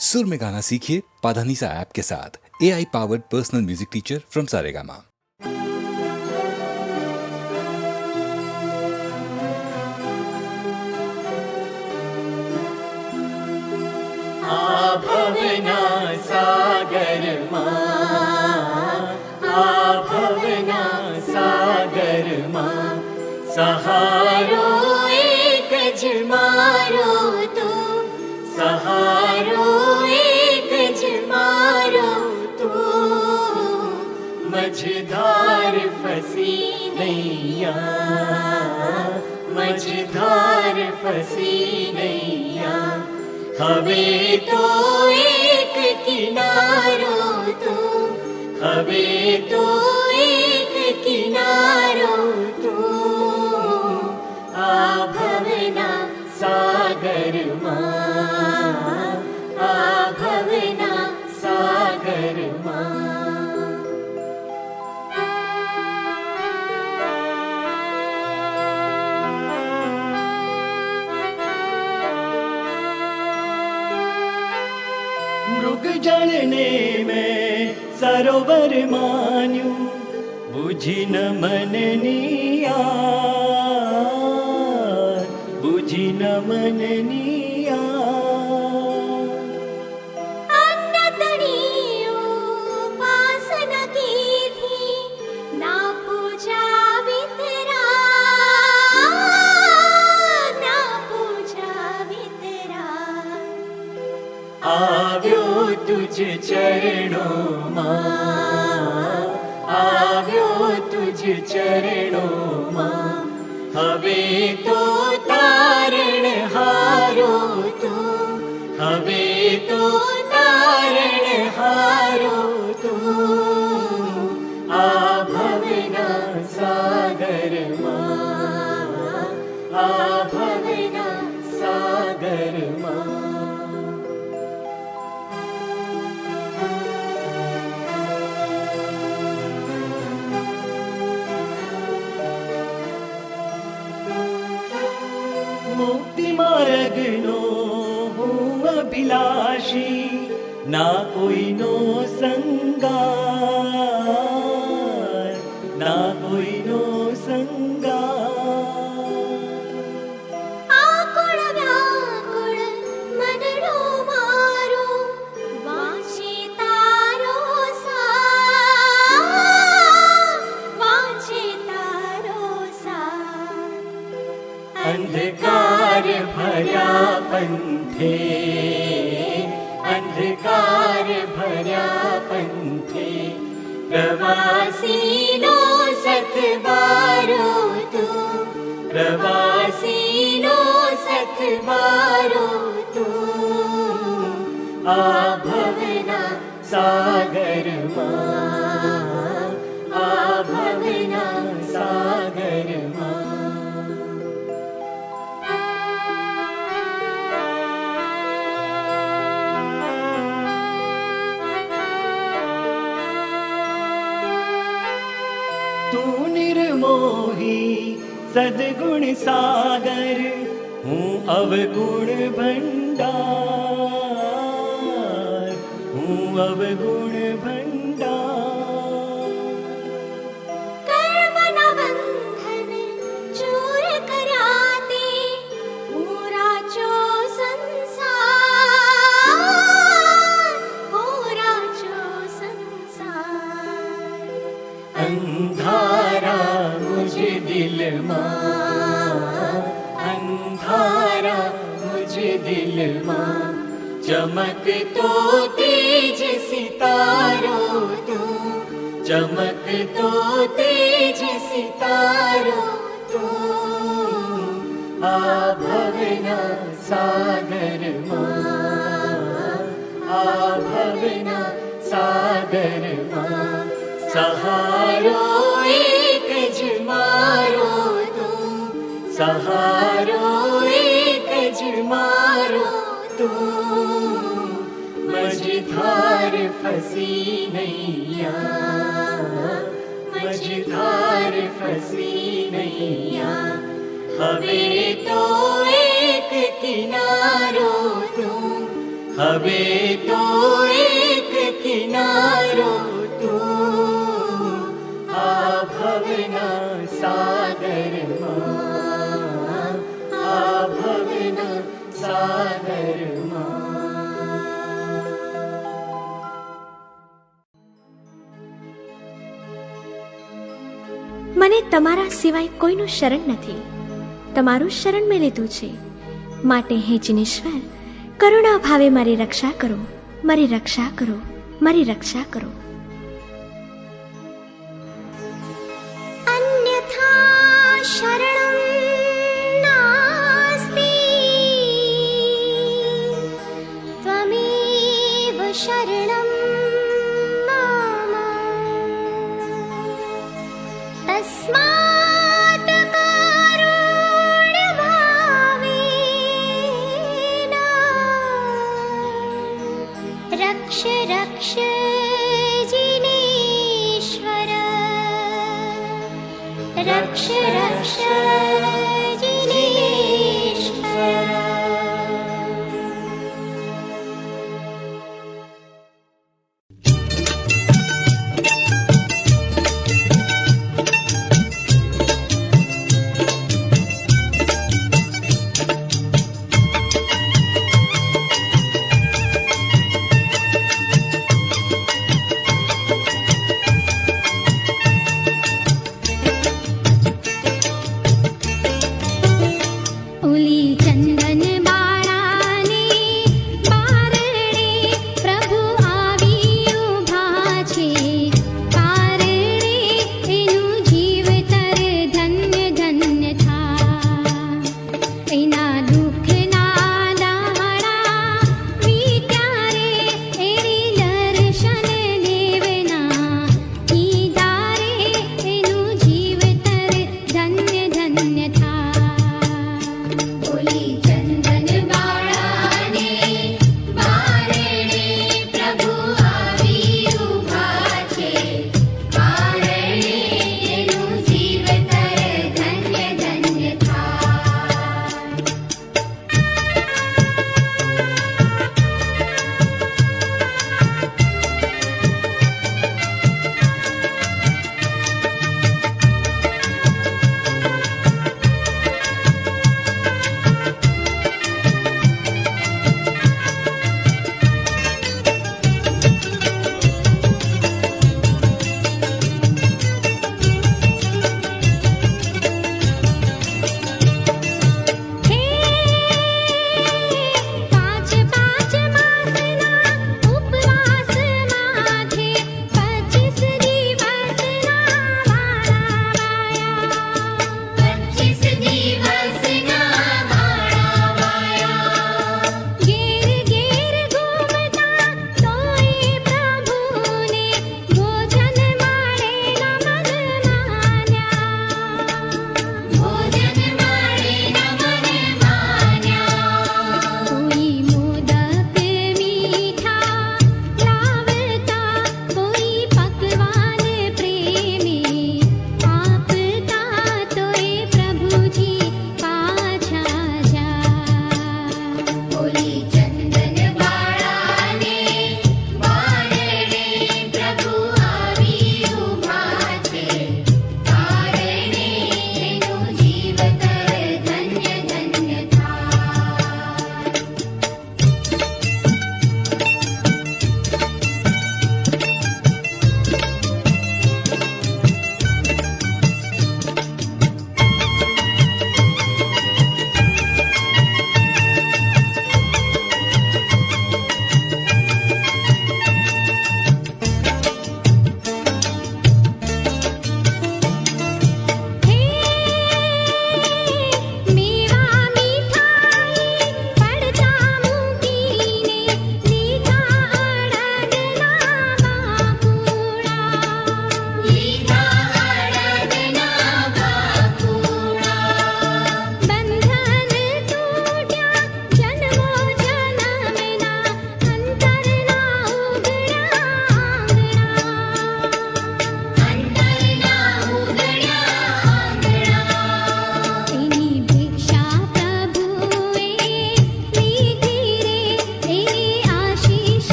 सुर में गाना सीखिए पाधानीसा ऐप के साथ। AI powered personal music teacher from Saregama. Bhavna Sagar भवना सागर सहारो एक जमारो तू, सहारो एक जमारो तू। मझधार फसी नैया, मझधार फसी नैया। हवे तो एक किनारो तू, हवे तो एक किनारो तू। आ भवना सागर आ भवना सागर मृग जलने में सरोवर मान्यू, बुझी न मननिया, बुझी न मननिया। आव्यो तुझ चरणों मां, आव्यो तुझ चरणों मां। हवे तो तारण हारो तू, हवे तो तारण हारो तू। आ भवना सागर आ भवना सागर मुक्ति मार्गनो हूँ अभिलाषी, ना कोई नो संगार, ना कोई नो संगार। आकुल व्याकुल मनडो मारो, वांछे तारो सार, वांछे तारो सार। अंधकार भरा पंथे, अंधकार भरा पंथे। प्रवासी नो सतबारो तू, प्रवासी नो सतबारो तू। आ भवना सागर आ भवना सागर तू निर्मोही सद्गुण सागर, हूँ अवगुण भंडार, हूँ अवगुण भंडार। कर्म न बंधन चूर कराते, पूरा चो संसार, पूरा चो संसार। अंधारा मुझ दिल मां, अंधारा मुझ दिल मां। चमक तो तेज सितारो तू, चमक तो तेज सितारो तू। आ भवना सागर आ भवना सागर सहारो एक जमारो तू, सहारो एक जमारो तू। मझधार फसी नैया, मझधार फसी नैया। हवे तो एक किनारो तू, હવે તો એક કિનારો તું આ ભવના સાગરમાં, આ ભવના સાગરમાં. મને તમારા સિવાય કોઈનું શરણ નથી. તમારું શરણ મેં લીધું છે, માટે હે જિનેશ્વર, કરુણા ભાવે મારી રક્ષા કરો, મારી રક્ષા કરો, મારી રક્ષા કરો. અન્યથા શરણં નાસ્તિ, ત્વમેવ શરણં મમ. તસ્માત કારુણ્યભાવેન રક્ષ રક્ષ જિનેશ્વર, રક્ષ રક્ષ જિનેશ્વર.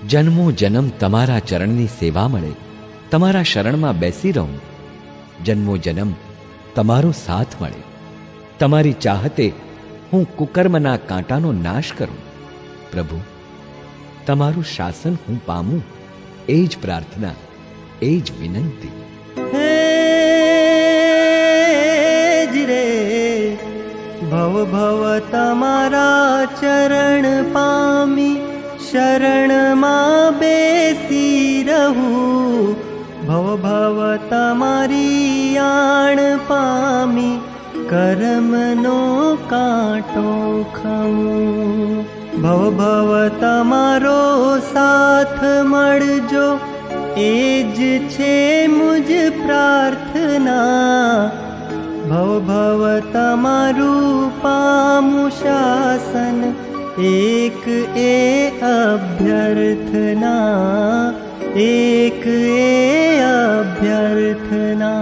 જન્મો જન્મ તમારા ચરણની સેવા મળે, તમારા શરણમાં બેસી રહું. જન્મો જન્મ તમારો સાથ મળે, તમારી ચાહતે હું કુકર્મના કાંટાનો નાશ કરું. પ્રભુ, તમારું શાસન હું પામું, એ જ પ્રાર્થના, એ જ વિનંતી. હે જ રે ભવ ભવ તમારા ચરણ પામી શરણમાં બેસી રહું. ભવ ભવ તમારી આણ પામી કર્મનો કાંટો ખમું. ભવ ભવ તમારો સાથ મળજો, એ જ છે મુજ પ્રાર્થના. ભવ ભવ તમારું પામું શાસન, એક એ અભ્યર્થના, એક એ અભ્યર્થના.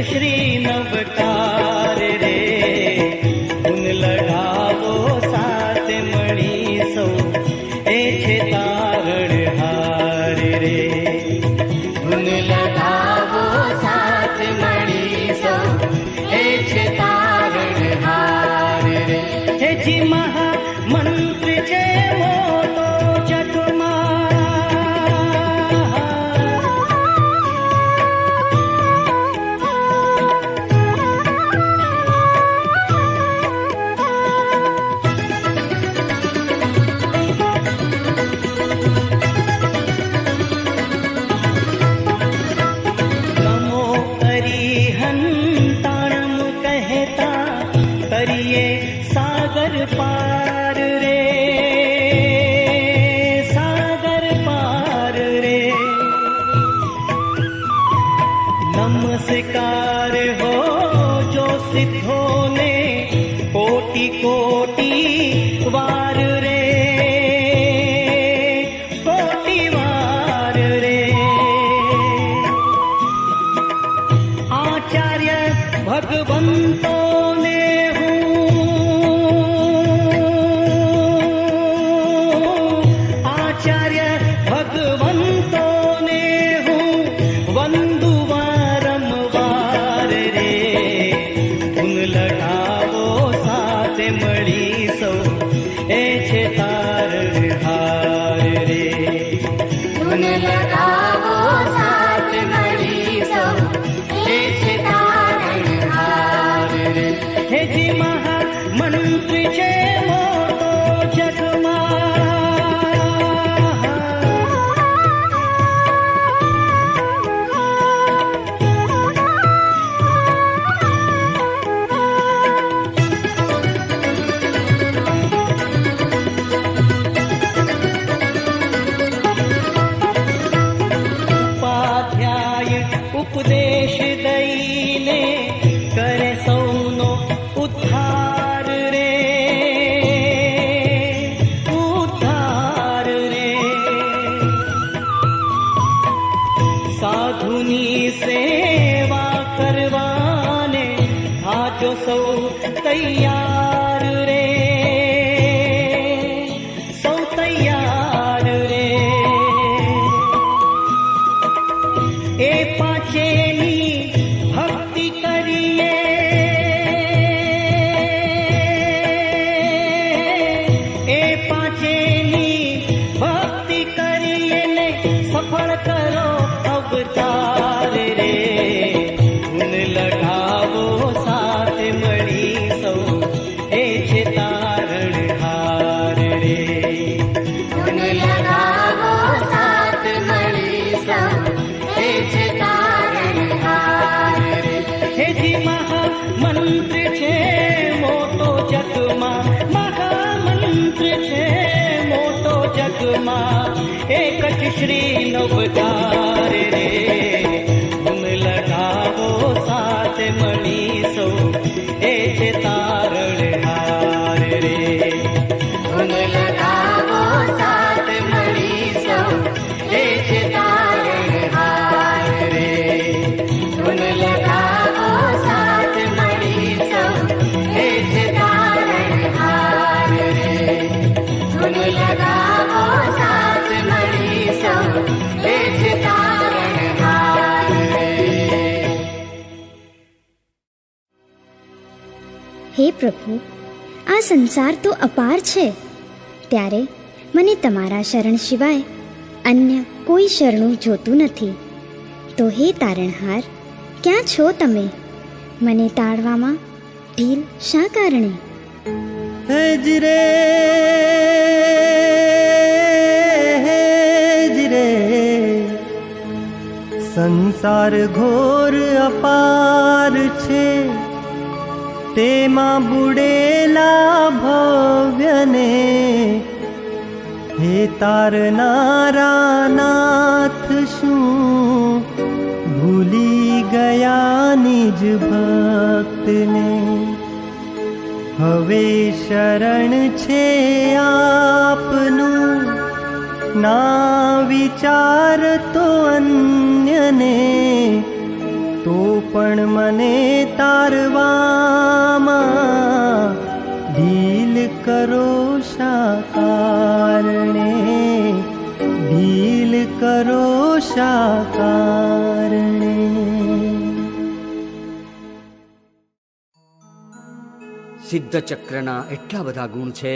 શ્રી નવકાર રે ગુણ લડાવો સાથે મળી સૌ, એ છે તારણહાર રે. ગુણ લગાવો સાથ મળી સૌ, એ છે તારણહાર રે. જેથી મહામંત્ર છે મોટો જગમાં, પાર રે જગમાં એક જ શ્રી નવકાર રે. ધૂન લગાવો સાથે મળી સૌ એ છે તારણહાર રે. ધૂન લગાવો સાથ મળી સૌ એ છે તારણહાર રે. ધૂન લગાવો સાથ મળી સૌ એ છે તારણહાર રે. ધૂન લગાવો સાથ મળી સૌ એ છે તારણહાર રે. હે પ્રભુ, આ સંસાર તો અપાર છે, ત્યારે મને તમારા શરણ સિવાય અન્ય કોઈ શરણું જોતું નથી. તો હે તારણહાર, ક્યાં છો તમે? મને તાળવામાં ઢીલ શા કારણે? હેજ રે હેજ રે, સંસાર ઘોર અપાર છે, તેમાં બુડેલા ભવ્યને હે તારનારા નાથ શું ભૂલી ગયા નિજ ભક્તને. હવે શરણ છે આપનું, ના વિચાર તો અન્યને, તો પણ મને તારવામાં ઢીલ કરો શા કારણે, ઢીલ કરો શા કારણે. સિદ્ધ ચક્રના એટલા બધા ગુણ છે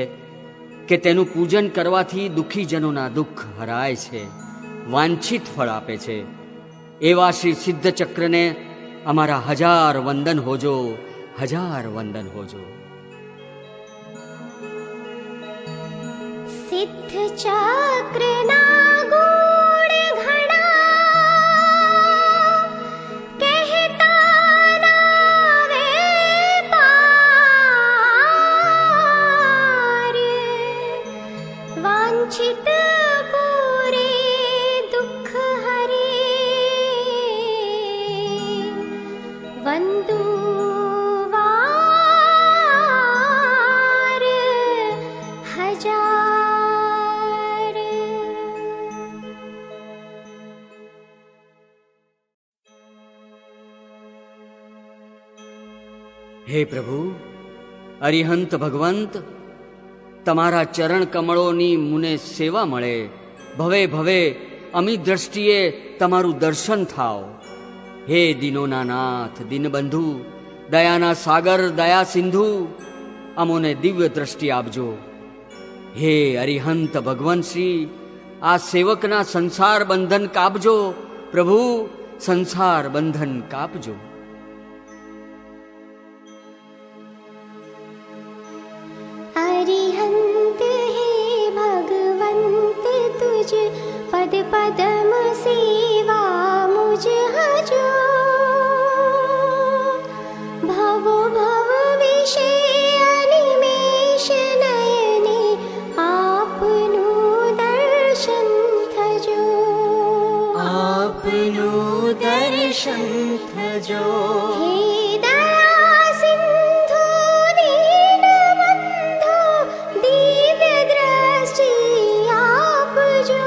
કે તેનું પૂજન કરવાથી દુઃખીજનોના દુઃખ હરાય છે, વાંછિત ફળ આપે છે. એવા શ્રી સિદ્ધ ચક્રને અમારા 1000 વંદન હોજો, 1000 વંદન હોજો. સિદ્ધ ચક્રના ગુણ ઘણા, કહેતા નાવે પાર. વાંછિત પૂરે દુઃખ હરે, વંદુ વાર 1000. હે પ્રભુ, અરિહંત ભગવંત, તમારા ચરણ કમળોની મુને સેવા મળે. ભવે ભવે અમી દ્રષ્ટિએ તમારું દર્શન થાવ. હે દિનોના નાથ, દિનબંધુ, દયાના સાગર, દયા સિંધુ, અમોને દિવ્ય દ્રષ્ટિ આપજો. હે અરિહંત ભગવંત શ્રી, આ સેવકના સંસાર બંધન કાપજો. પ્રભુ, સંસાર બંધન કાપજો. अरिहंत हे भगवंत तुझ पद पदम सेवा मुझ हजो. भवो भव विषे अनिमेष नयने आपનું દર્શન થજો. આપનું દર્શન થજો. હે દયા સિંધુ દીનબંધુ, દિવ્ય દ્રષ્ટિ આપજો.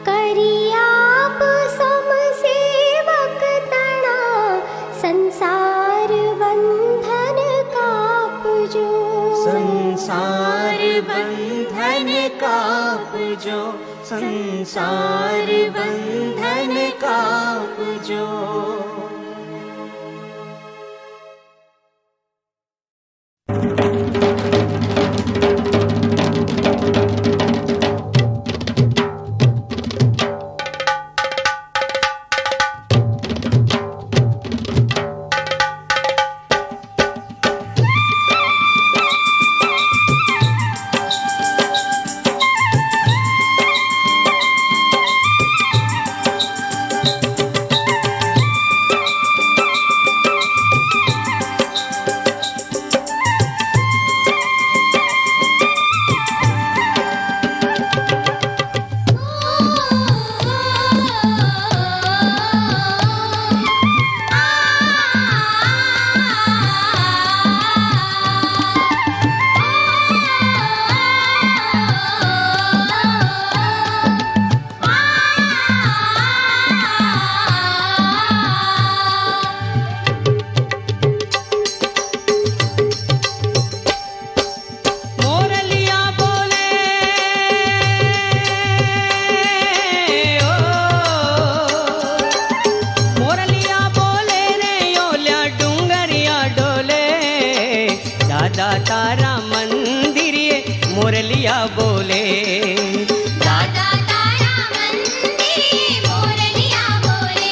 કરી આપ સમ સેવક તણા, સંસાર બંધન કાપજો. સંસાર બંધન કાપજો. સંસાર બંધન કાપજો. तारा मंदिरिए मुरलिया बोले। दादा तारा मंदिरिए मुरलिया बोले।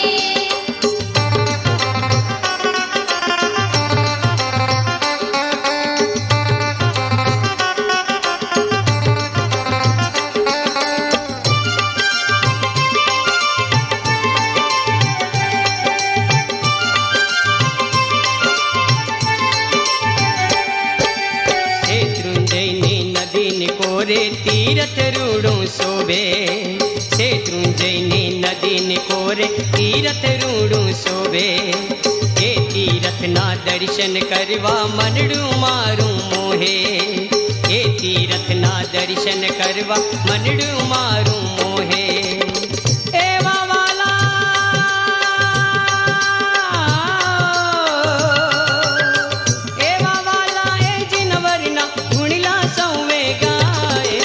कोरे तीरथ रूड़ू शोभे। शत्रुंजयनी नदी ने कोरे तीरथ रूड़ू शोभे। ए तीरथ ना दर्शन करवा मनडू मारू मोहे। ए तीरथ ना दर्शन करवा मनडू मारू मोहे। एवा वाला एवा वाला ए जिनवरना गुणिला सौवे गाए।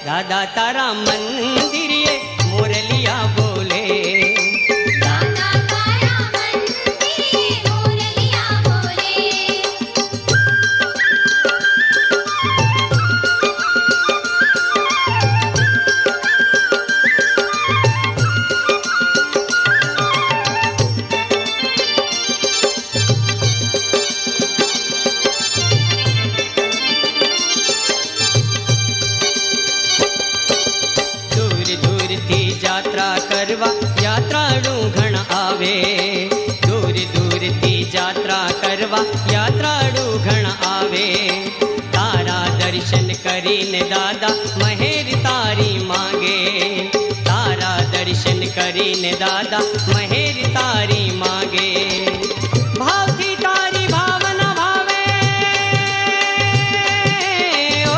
दादा तारा मंदिरिए मुरलिया बोले। दादा तारा मंदिरिए मुरलिया बोले। यात्रा करवा यात्राड़ू घण आवे। दूर दूर थी यात्रा करवा यात्राड़ू घण आवे। तारा दर्शन करीने दादा महेर तारी मांगे। तारा दर्शन करीने दादा महेर तारी मांगे। भाव थी तारी भावना भावे। ओ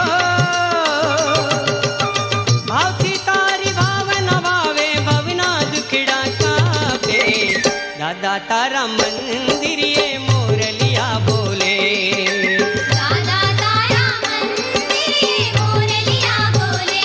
भाव थी तारी भावना भावे। भवना दुखड़ा कापे। दादा तारा मंदिरिए मुरलिया बोले। दादा तारा मंदिरिए मुरलिया बोले।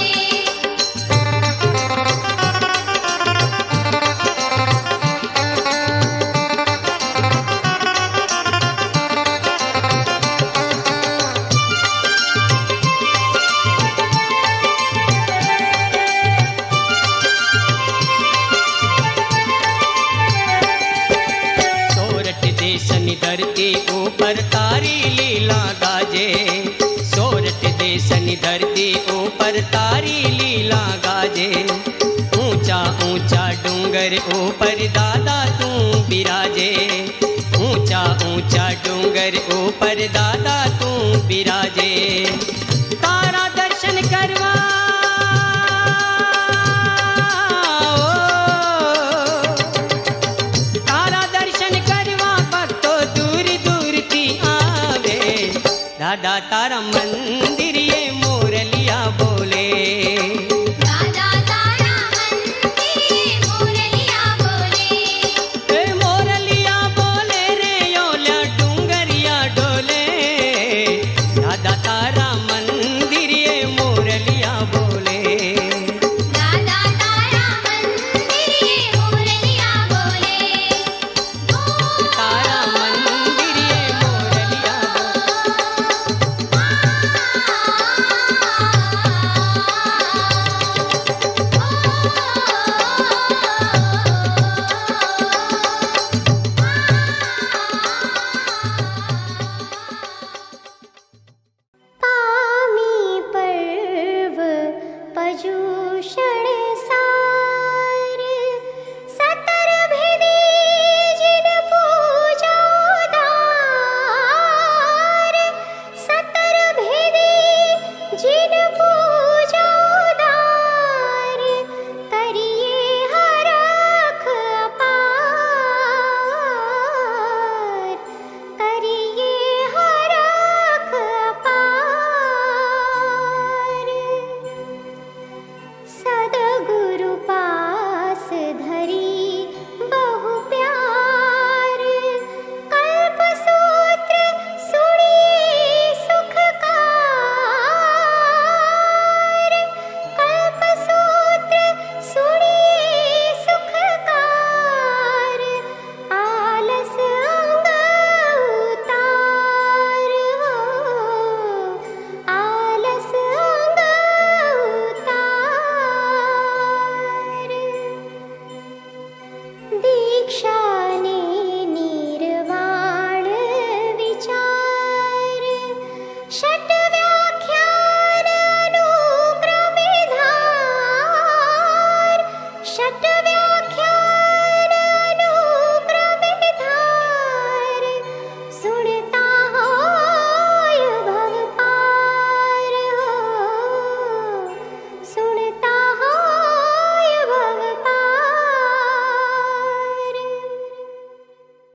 सोरठ देशनी धरती ऊपर तारी लीला गाजे। सोरठ देशनी धरती ऊपर तारी लीला गाजे। ऊंचा ऊंचा डूंगर ऊपर दादा तू बिराजे। ऊंचा ऊंचा डूंगर ऊपर दादा तू बिराजे। तारा दर्शन करवा तारा दर्शन करवा भक्तो दूर दूर थी आवे। दादा तारा मंदिरिए मुरलिया बोले। दादा तारा मंदिरिए मुरलिया बोले। ए मोरलिया बोले रे योल्या डूंगरिया डोले। दादा तारा मंदिरिए